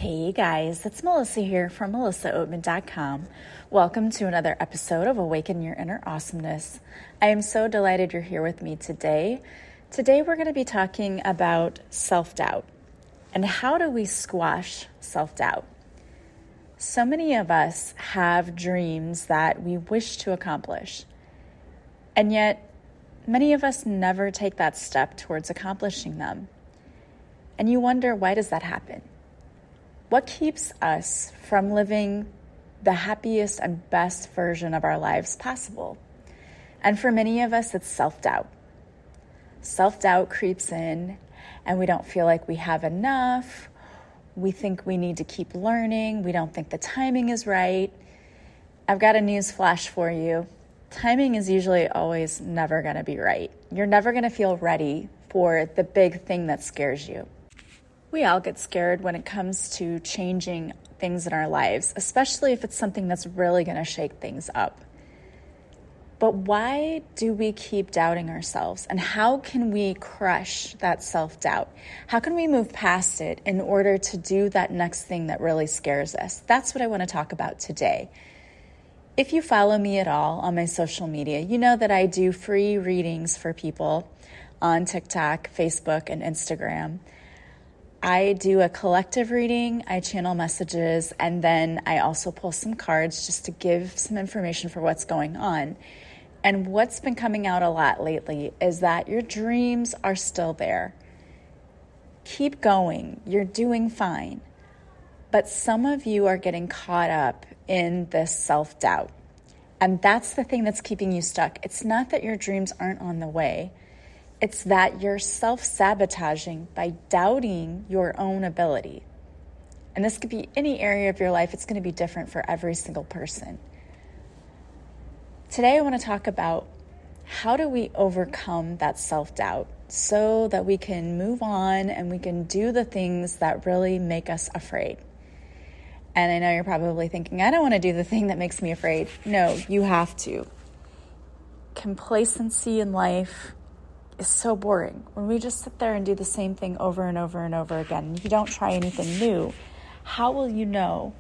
Hey guys, it's Melissa here from melissaoatman.com. Welcome to another episode of Awaken Your Inner Awesomeness. I am so delighted you're here with me today. Today we're going to be talking about self-doubt and how do we squash self-doubt. So many of us have dreams that we wish to accomplish, and yet many of us never take that step towards accomplishing them. And you wonder, why does that happen? What keeps us from living the happiest and best version of our lives possible? And for many of us, it's self-doubt. Self-doubt creeps in and we don't feel like we have enough. We think we need to keep learning. We don't think the timing is right. I've got a news flash for you. Timing is usually always never going to be right. You're never going to feel ready for the big thing that scares you. We all get scared when it comes to changing things in our lives, especially if it's something that's really going to shake things up. But why do we keep doubting ourselves? And how can we crush that self-doubt? How can we move past it in order to do that next thing that really scares us? That's what I want to talk about today. If you follow me at all on my social media, you know that I do free readings for people on TikTok, Facebook, and Instagram. I do a collective reading, I channel messages, and then I also pull some cards just to give some information for what's going on. And what's been coming out a lot lately is that your dreams are still there. Keep going, you're doing fine. But some of you are getting caught up in this self-doubt. And that's the thing that's keeping you stuck. It's not that your dreams aren't on the way. It's that you're self-sabotaging by doubting your own ability. And this could be any area of your life. It's going to be different for every single person. Today, I want to talk about how do we overcome that self-doubt so that we can move on and we can do the things that really make us afraid. And I know you're probably thinking, I don't want to do the thing that makes me afraid. No, you have to. Complacency in life is so boring. When we just sit there and do the same thing over and over and over again, if you don't try anything new, how will you know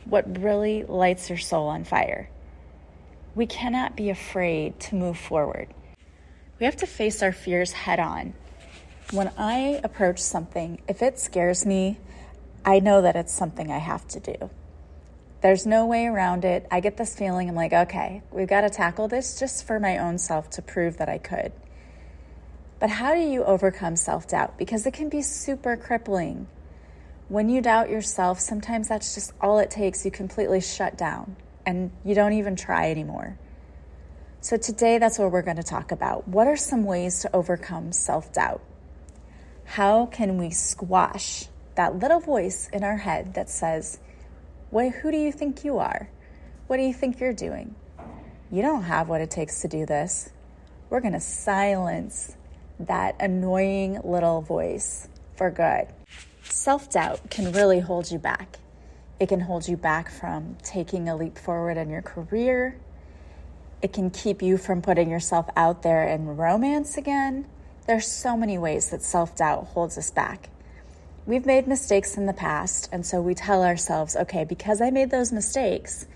what really lights your soul on fire? We cannot be afraid to move forward. We have to face our fears head on. When I approach something, if it scares me, I know that it's something I have to do. There's no way around it. I get this feeling, I'm like, okay, we've got to tackle this just for my own self to prove that I could. But how do you overcome self-doubt? Because it can be super crippling. When you doubt yourself, sometimes that's just all it takes. You completely shut down and you don't even try anymore. So today, that's what we're going to talk about. What are some ways to overcome self-doubt? How can we squash that little voice in our head that says, "Wait, who do you think you are? What do you think you're doing? You don't have what it takes to do this." We're going to silence that annoying little voice for good. Self-doubt can really hold you back. It can hold you back from taking a leap forward in your career. It can keep you from putting yourself out there in romance again. There's so many ways that self-doubt holds us back. We've made mistakes in the past, and so we tell ourselves, okay, because I made those mistakes,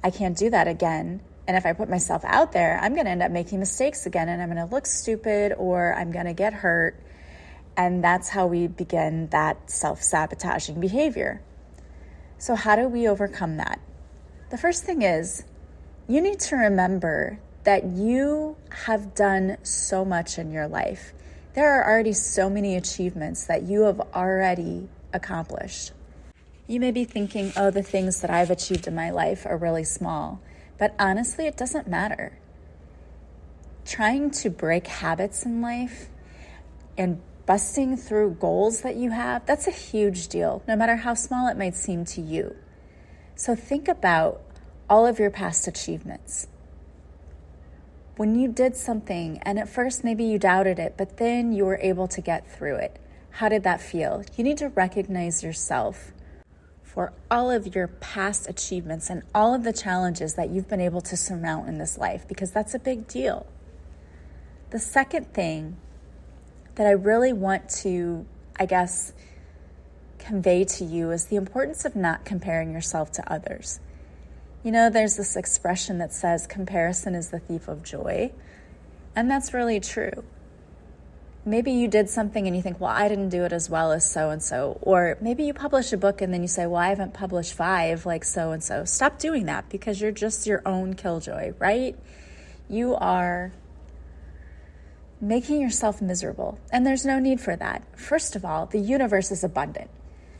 I can't do that again. And if I put myself out there, I'm going to end up making mistakes again, and I'm going to look stupid or I'm going to get hurt. And that's how we begin that self-sabotaging behavior. So how do we overcome that? The first thing is you need to remember that you have done so much in your life. There are already so many achievements that you have already accomplished. You may be thinking, oh, the things that I've achieved in my life are really small. But honestly, it doesn't matter. Trying to break habits in life and busting through goals that you have, that's a huge deal, no matter how small it might seem to you. So think about all of your past achievements. When you did something, and at first maybe you doubted it, but then you were able to get through it. How did that feel? You need to recognize yourself for all of your past achievements and all of the challenges that you've been able to surmount in this life, because that's a big deal. The second thing that I really want to, convey to you is the importance of not comparing yourself to others. You know, there's this expression that says comparison is the thief of joy, and that's really true. Maybe you did something and you think, well, I didn't do it as well as so-and-so. Or maybe you publish a book and then you say, well, I haven't published 5 like so-and-so. Stop doing that, because you're just your own killjoy, right? You are making yourself miserable, and there's no need for that. First of all, the universe is abundant.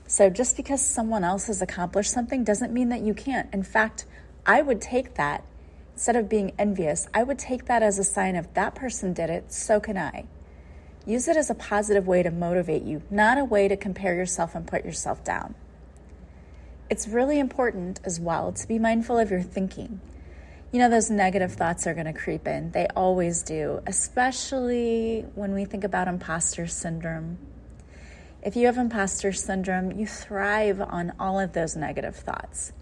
So just because someone else has accomplished something doesn't mean that you can't. In fact, I would take that, instead of being envious, I would take that as a sign of that person did it, so can I. Use it as a positive way to motivate you, not a way to compare yourself and put yourself down. It's really important as well to be mindful of your thinking. You know, those negative thoughts are going to creep in. They always do, especially when we think about imposter syndrome. If you have imposter syndrome, you thrive on all of those negative thoughts.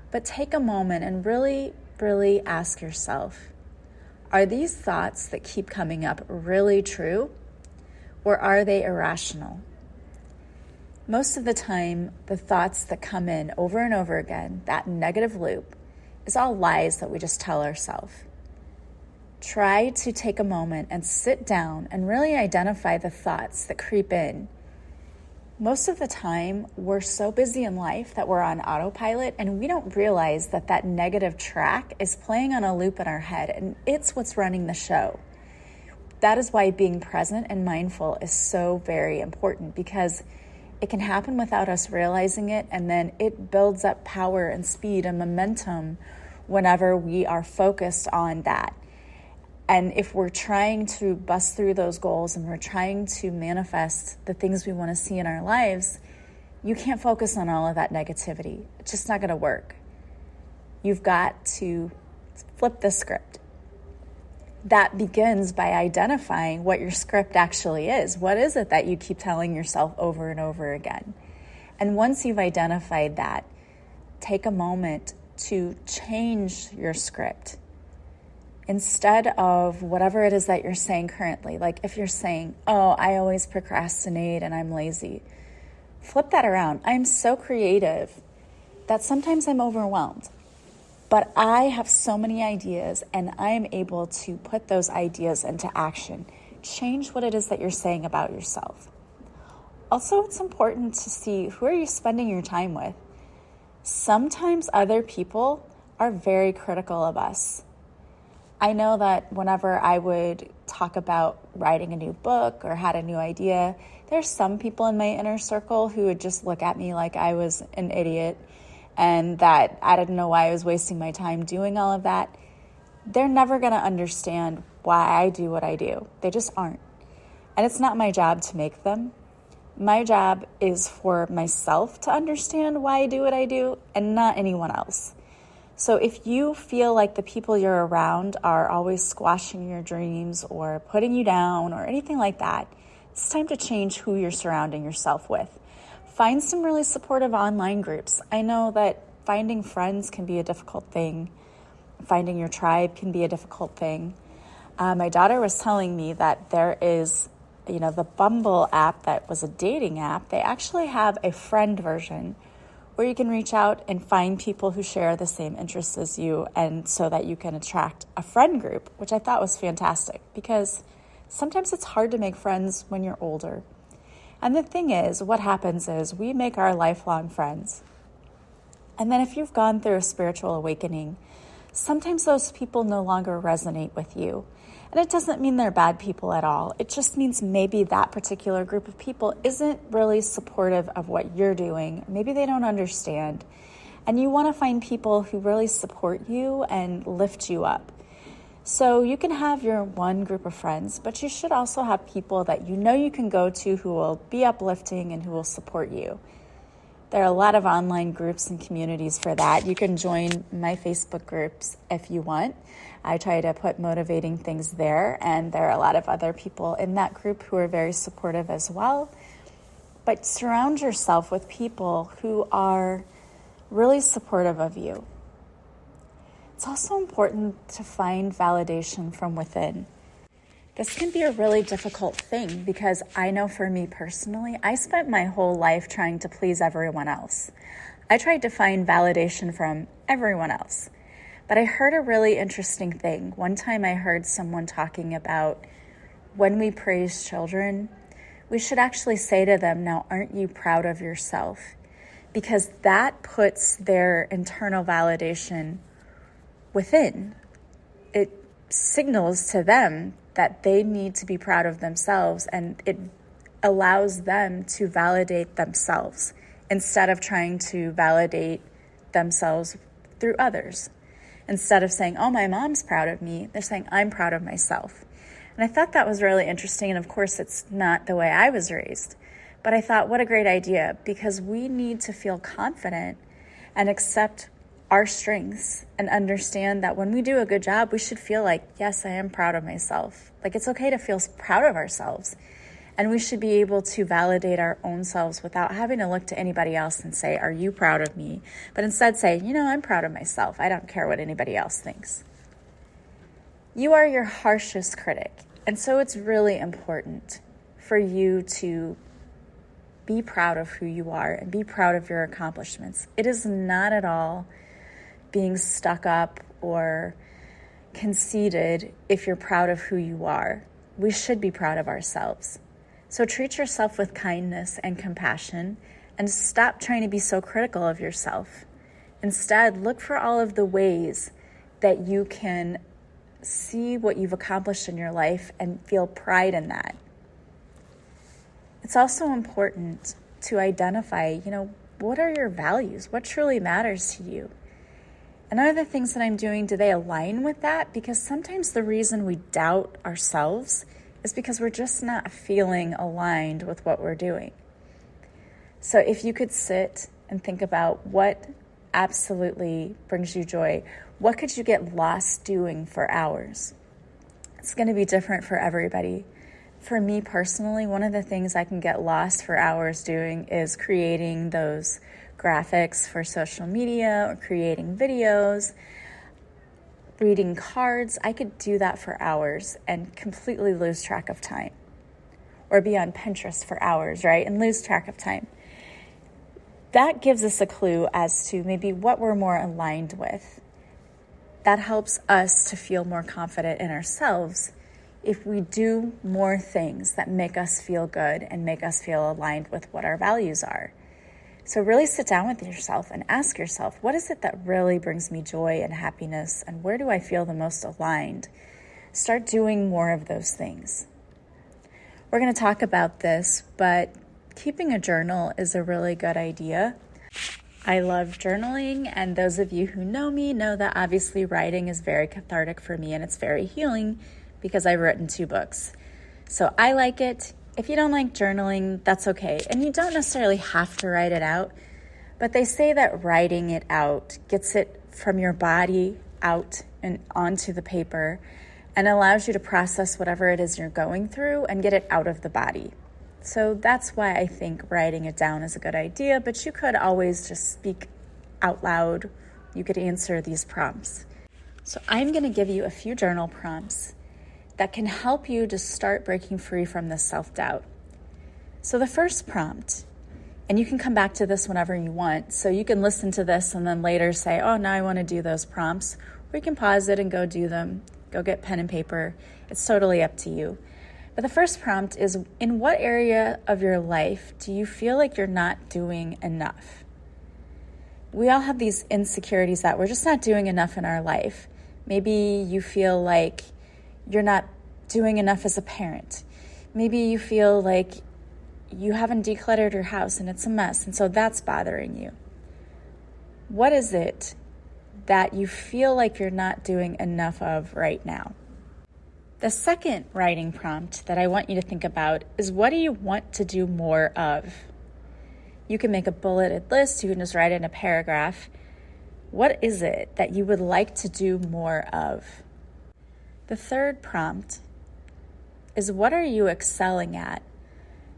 But take a moment and really, really ask yourself, are these thoughts that keep coming up really true? Or are they irrational? Most of the time, the thoughts that come in over and over again, that negative loop, is all lies that we just tell ourselves. Try to take a moment and sit down and really identify the thoughts that creep in. Most of the time, we're so busy in life that we're on autopilot and we don't realize that that negative track is playing on a loop in our head, and it's what's running the show. That is why being present and mindful is so very important, because it can happen without us realizing it, and then it builds up power and speed and momentum whenever we are focused on that. And if we're trying to bust through those goals and we're trying to manifest the things we want to see in our lives, you can't focus on all of that negativity. It's just not going to work. You've got to flip the script. That begins by identifying what your script actually is. What is it that you keep telling yourself over and over again? And once you've identified that, take a moment to change your script. Instead of whatever it is that you're saying currently, like if you're saying, oh, I always procrastinate and I'm lazy, flip that around. I'm so creative that sometimes I'm overwhelmed. But I have so many ideas, and I am able to put those ideas into action. Change what it is that you're saying about yourself. Also, it's important to see, who are you spending your time with? Sometimes other people are very critical of us. I know that whenever I would talk about writing a new book or had a new idea, there's some people in my inner circle who would just look at me like I was an idiot, and that I didn't know why I was wasting my time doing all of that. They're never going to understand why I do what I do. They just aren't. And it's not my job to make them. My job is for myself to understand why I do what I do, and not anyone else. So if you feel like the people you're around are always squashing your dreams or putting you down or anything like that, it's time to change who you're surrounding yourself with. Find some really supportive online groups. I know that finding friends can be a difficult thing. Finding your tribe can be a difficult thing. My daughter was telling me that there is, the Bumble app that was a dating app. They actually have a friend version where you can reach out and find people who share the same interests as you, and so that you can attract a friend group, which I thought was fantastic, because sometimes it's hard to make friends when you're older. And the thing is, what happens is we make our lifelong friends. And then if you've gone through a spiritual awakening, sometimes those people no longer resonate with you. And it doesn't mean they're bad people at all. It just means maybe that particular group of people isn't really supportive of what you're doing. Maybe they don't understand. And you want to find people who really support you and lift you up. So you can have your one group of friends, but you should also have people that you know you can go to who will be uplifting and who will support you. There are a lot of online groups and communities for that. You can join my Facebook groups if you want. I try to put motivating things there, and there are a lot of other people in that group who are very supportive as well. But surround yourself with people who are really supportive of you. It's also important to find validation from within. This can be a really difficult thing because I know for me personally, I spent my whole life trying to please everyone else. I tried to find validation from everyone else. But I heard a really interesting thing. One time I heard someone talking about when we praise children, we should actually say to them, now, aren't you proud of yourself? Because that puts their internal validation within. It signals to them that they need to be proud of themselves, and it allows them to validate themselves instead of trying to validate themselves through others. Instead of saying, oh, my mom's proud of me, they're saying, I'm proud of myself. And I thought that was really interesting. And of course, it's not the way I was raised. But I thought, what a great idea, because we need to feel confident and accept our strengths and understand that when we do a good job, we should feel like, yes, I am proud of myself. Like, it's okay to feel proud of ourselves. And we should be able to validate our own selves without having to look to anybody else and say, are you proud of me? But instead say, I'm proud of myself. I don't care what anybody else thinks. You are your harshest critic. And so it's really important for you to be proud of who you are and be proud of your accomplishments. It is not at all being stuck up or conceited if you're proud of who you are. We should be proud of ourselves. So treat yourself with kindness and compassion and stop trying to be so critical of yourself. Instead, look for all of the ways that you can see what you've accomplished in your life and feel pride in that. It's also important to identify, what are your values? What truly matters to you? And are the things that I'm doing, do they align with that? Because sometimes the reason we doubt ourselves is because we're just not feeling aligned with what we're doing. So if you could sit and think about what absolutely brings you joy, what could you get lost doing for hours? It's going to be different for everybody. For me personally, one of the things I can get lost for hours doing is creating those graphics for social media or creating videos, reading cards. I could do that for hours and completely lose track of time. Or be on Pinterest for hours, right? And lose track of time. That gives us a clue as to maybe what we're more aligned with. That helps us to feel more confident in ourselves if we do more things that make us feel good and make us feel aligned with what our values are. So really sit down with yourself and ask yourself, what is it that really brings me joy and happiness, and where do I feel the most aligned? Start doing more of those things. We're going to talk about this, but keeping a journal is a really good idea. I love journaling, and those of you who know me know that obviously writing is very cathartic for me, and it's very healing because I've written 2 books. So I like it. If you don't like journaling, that's okay. And you don't necessarily have to write it out, but they say that writing it out gets it from your body out and onto the paper and allows you to process whatever it is you're going through and get it out of the body. So that's why I think writing it down is a good idea, but you could always just speak out loud. You could answer these prompts. So I'm going to give you a few journal prompts that can help you to start breaking free from this self-doubt. So the first prompt, and you can come back to this whenever you want, so you can listen to this and then later say, oh, now I want to do those prompts, or you can pause it and go do them, go get pen and paper. It's totally up to you. But the first prompt is, in what area of your life do you feel like you're not doing enough? We all have these insecurities that we're just not doing enough in our life. Maybe you feel like you're not doing enough as a parent. Maybe you feel like you haven't decluttered your house and it's a mess, and so that's bothering you. What is it that you feel like you're not doing enough of right now? The second writing prompt that I want you to think about is, what do you want to do more of? You can make a bulleted list. You can just write in a paragraph. What is it that you would like to do more of? The third prompt is, what are you excelling at?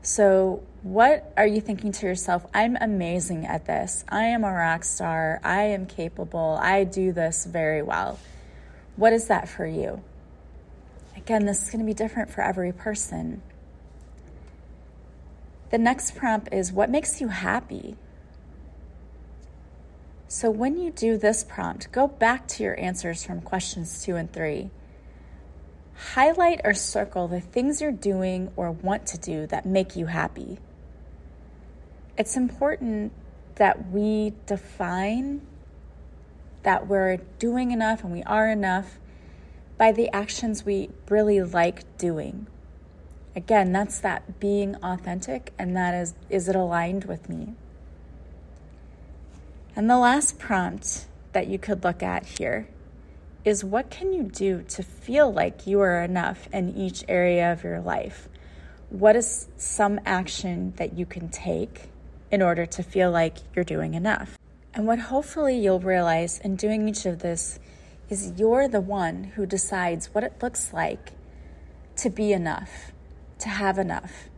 So what are you thinking to yourself? I'm amazing at this. I am a rock star. I am capable. I do this very well. What is that for you? Again, this is going to be different for every person. The next prompt is, what makes you happy? So when you do this prompt, go back to your answers from questions 2 and 3. Highlight or circle the things you're doing or want to do that make you happy. It's important that we define that we're doing enough and we are enough by the actions we really like doing. Again, that's that being authentic, and that is it aligned with me? And the last prompt that you could look at here is, what can you do to feel like you are enough in each area of your life? What is some action that you can take in order to feel like you're doing enough? And what hopefully you'll realize in doing each of this is you're the one who decides what it looks like to be enough, to have enough,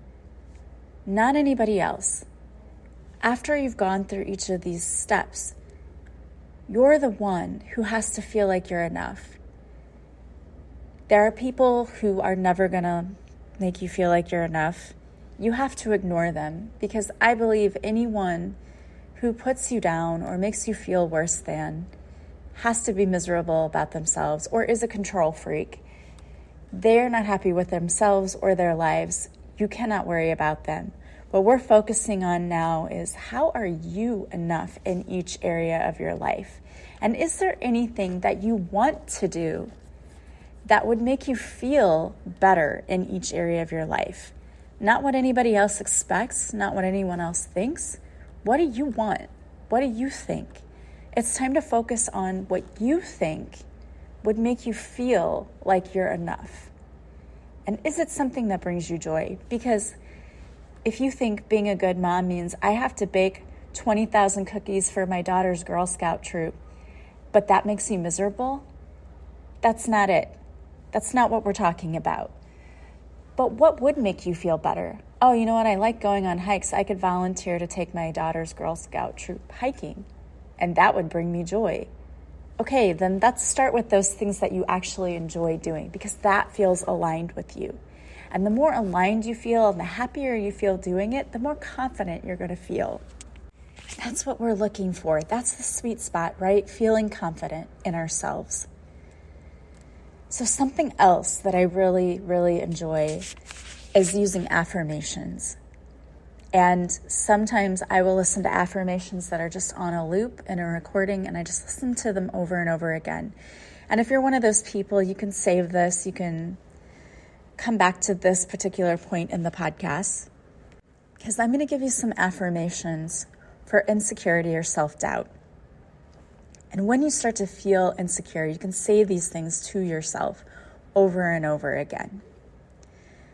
not anybody else. After you've gone through each of these steps, you're the one who has to feel like you're enough. There are people who are never going to make you feel like you're enough. You have to ignore them, because I believe anyone who puts you down or makes you feel worse than has to be miserable about themselves or is a control freak. They're not happy with themselves or their lives. You cannot worry about them. What we're focusing on now is, how are you enough in each area of your life? And is there anything that you want to do that would make you feel better in each area of your life? Not what anybody else expects, not what anyone else thinks. What do you want? What do you think? It's time to focus on what you think would make you feel like you're enough. And is it something that brings you joy? Because if you think being a good mom means I have to bake 20,000 cookies for my daughter's Girl Scout troop, but that makes you miserable, that's not it. That's not what we're talking about. But what would make you feel better? Oh, you know what? I like going on hikes. I could volunteer to take my daughter's Girl Scout troop hiking, and that would bring me joy. Okay, then let's start with those things that you actually enjoy doing, because that feels aligned with you. And the more aligned you feel and the happier you feel doing it, the more confident you're going to feel. That's what we're looking for. That's the sweet spot, right? Feeling confident in ourselves. So something else that I really, really enjoy is using affirmations. And sometimes I will listen to affirmations that are just on a loop in a recording, and I just listen to them over and over again. And if you're one of those people, you can save this. You can come back to this particular point in the podcast, because I'm going to give you some affirmations for insecurity or self-doubt. And when you start to feel insecure, you can say these things to yourself over and over again.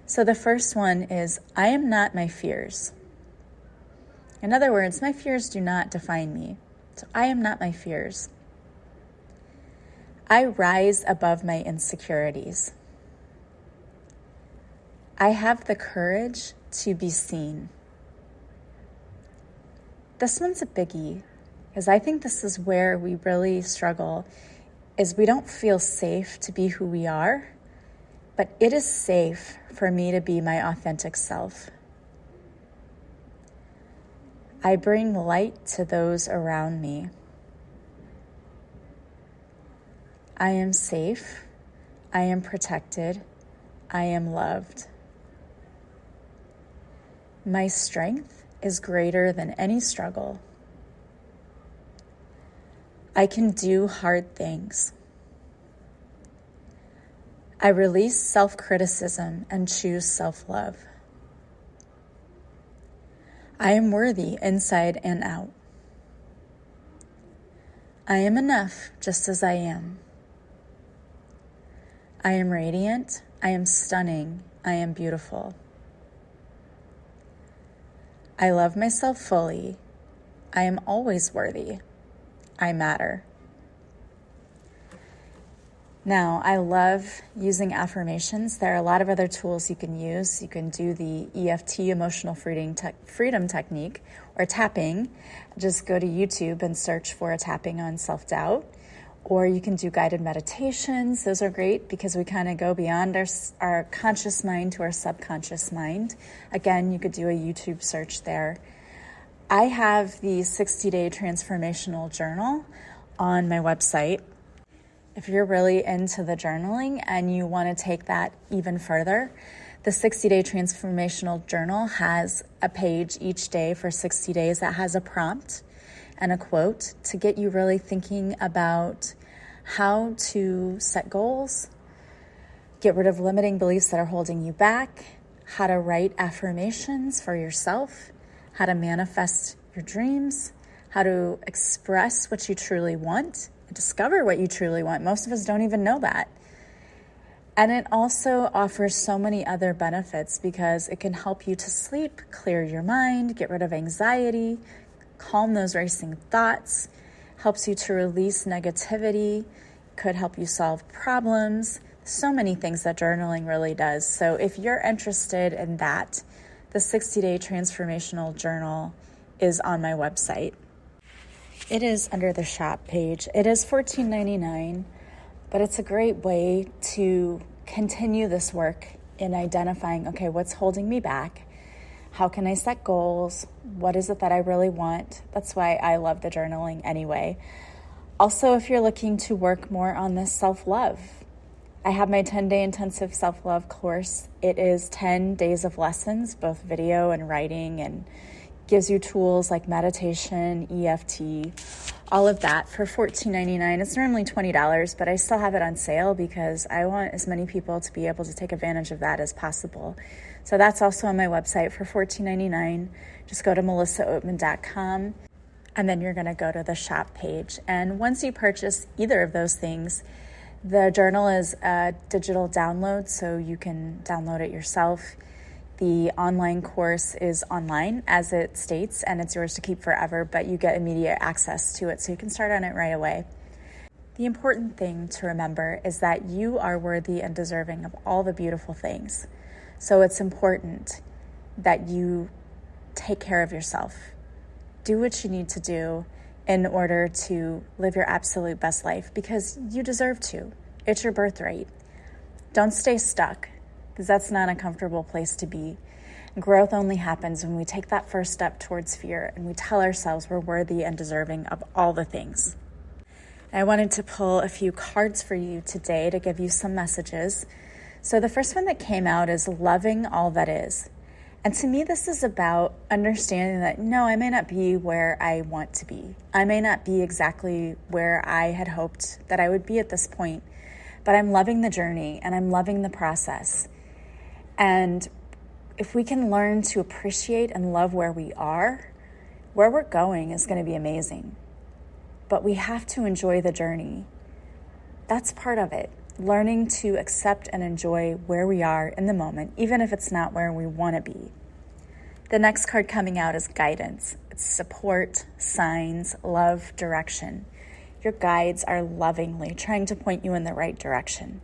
So the first one is, I am not my fears. In other words, my fears do not define me. So I am not my fears. I rise above my insecurities. I have the courage to be seen. This one's a biggie, because I think this is where we really struggle, is we don't feel safe to be who we are, but it is safe for me to be my authentic self. I bring light to those around me. I am safe. I am protected. I am loved. My strength is greater than any struggle. I can do hard things. I release self-criticism and choose self-love. I am worthy inside and out. I am enough just as I am. I am radiant. I am stunning. I am beautiful. I love myself fully. I am always worthy. I matter. Now, I love using affirmations. There are a lot of other tools you can use. You can do the EFT, emotional freedom technique, or tapping. Just go to YouTube and search for a tapping on self-doubt. Or you can do guided meditations. Those are great because we kind of go beyond our conscious mind to our subconscious mind. Again, you could do a YouTube search there. I have the 60-day transformational journal on my website. If you're really into the journaling and you want to take that even further, the 60-day transformational journal has a page each day for 60 days that has a prompt and a quote to get you really thinking about how to set goals, get rid of limiting beliefs that are holding you back, how to write affirmations for yourself, how to manifest your dreams, how to express what you truly want, and discover what you truly want. Most of us don't even know that. And it also offers so many other benefits because it can help you to sleep, clear your mind, get rid of anxiety, calm those racing thoughts, helps you to release negativity, could help you solve problems. So many things that journaling really does. So if you're interested in that, the 60-day transformational journal is on my website. It is under the shop page. It is $14.99, but it's a great way to continue this work in identifying, okay, what's holding me back? How can I set goals? What is it that I really want? That's why I love the journaling anyway. Also, if you're looking to work more on this self-love, I have my 10-day intensive self-love course. It is 10 days of lessons, both video and writing, and gives you tools like meditation, EFT, all of that for $14.99. It's normally $20, but I still have it on sale because I want as many people to be able to take advantage of that as possible. So that's also on my website for $14.99. Just go to melissaoatman.com, and then you're going to go to the shop page. And once you purchase either of those things, the journal is a digital download, so you can download it yourself. The online course is online, as it states, and it's yours to keep forever, but you get immediate access to it, so you can start on it right away. The important thing to remember is that you are worthy and deserving of all the beautiful things. So it's important that you take care of yourself. Do what you need to do in order to live your absolute best life because you deserve to. It's your birthright. Don't stay stuck because that's not a comfortable place to be. Growth only happens when we take that first step towards fear and we tell ourselves we're worthy and deserving of all the things. I wanted to pull a few cards for you today to give you some messages. So the first one that came out is loving all that is. And to me, this is about understanding that, no, I may not be where I want to be. I may not be exactly where I had hoped that I would be at this point, but I'm loving the journey and I'm loving the process. And if we can learn to appreciate and love where we are, where we're going is going to be amazing. But we have to enjoy the journey. That's part of it. Learning to accept and enjoy where we are in the moment, even if it's not where we want to be. The next card coming out is guidance. It's support, signs, love, direction. Your guides are lovingly trying to point you in the right direction.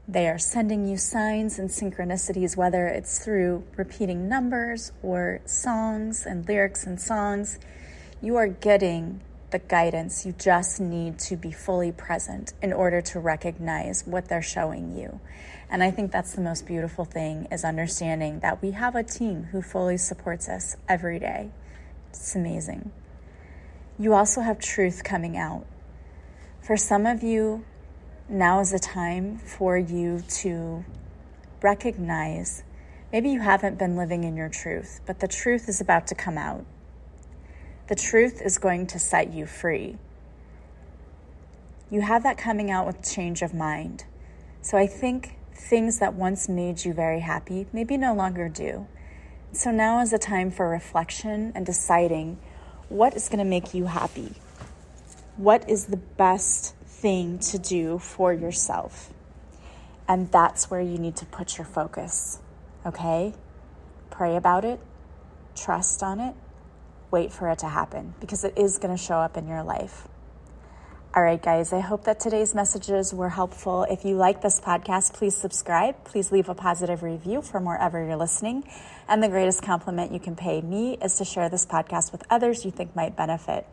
They are sending you signs and synchronicities, whether it's through repeating numbers or songs and lyrics and songs. You are getting the guidance. You just need to be fully present in order to recognize what they're showing you. And I think that's the most beautiful thing, is understanding that we have a team who fully supports us every day. It's amazing. You also have truth coming out. For some of you, now is the time for you to recognize, maybe you haven't been living in your truth, but the truth is about to come out. The truth is going to set you free. You have that coming out with change of mind. So I think things that once made you very happy maybe no longer do. So now is a time for reflection and deciding what is going to make you happy. What is the best thing to do for yourself? And that's where you need to put your focus. Okay? Pray about it. Trust on it. Wait for it to happen because it is going to show up in your life. All right, guys, I hope that today's messages were helpful. If you like this podcast, please subscribe. Please leave a positive review from wherever you're listening. And the greatest compliment you can pay me is to share this podcast with others you think might benefit.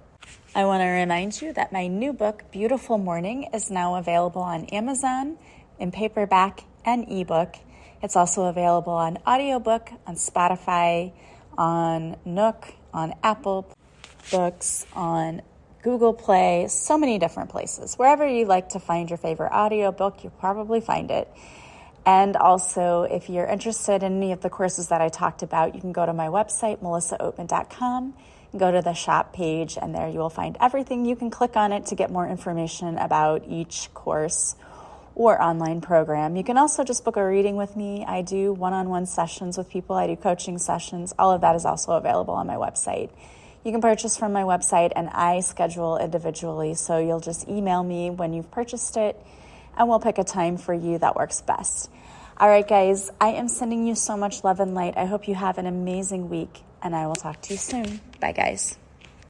I want to remind you that my new book, Beautiful Morning, is now available on Amazon in paperback and ebook. It's also available on audiobook, on Spotify, on Nook, on Apple Books, on Google Play, so many different places. Wherever you like to find your favorite audiobook, you'll probably find it. And also, if you're interested in any of the courses that I talked about, you can go to my website, melissaoatman.com, and go to the shop page, and there you will find everything. You can click on it to get more information about each course or online program. You can also just book a reading with me. I do one-on-one sessions with people. I do coaching sessions. All of that is also available on my website. You can purchase from my website, and I schedule individually, so you'll just email me when you've purchased it, and we'll pick a time for you that works best. All right, guys, I am sending you so much love and light. I hope you have an amazing week, and I will talk to you soon. Bye, guys.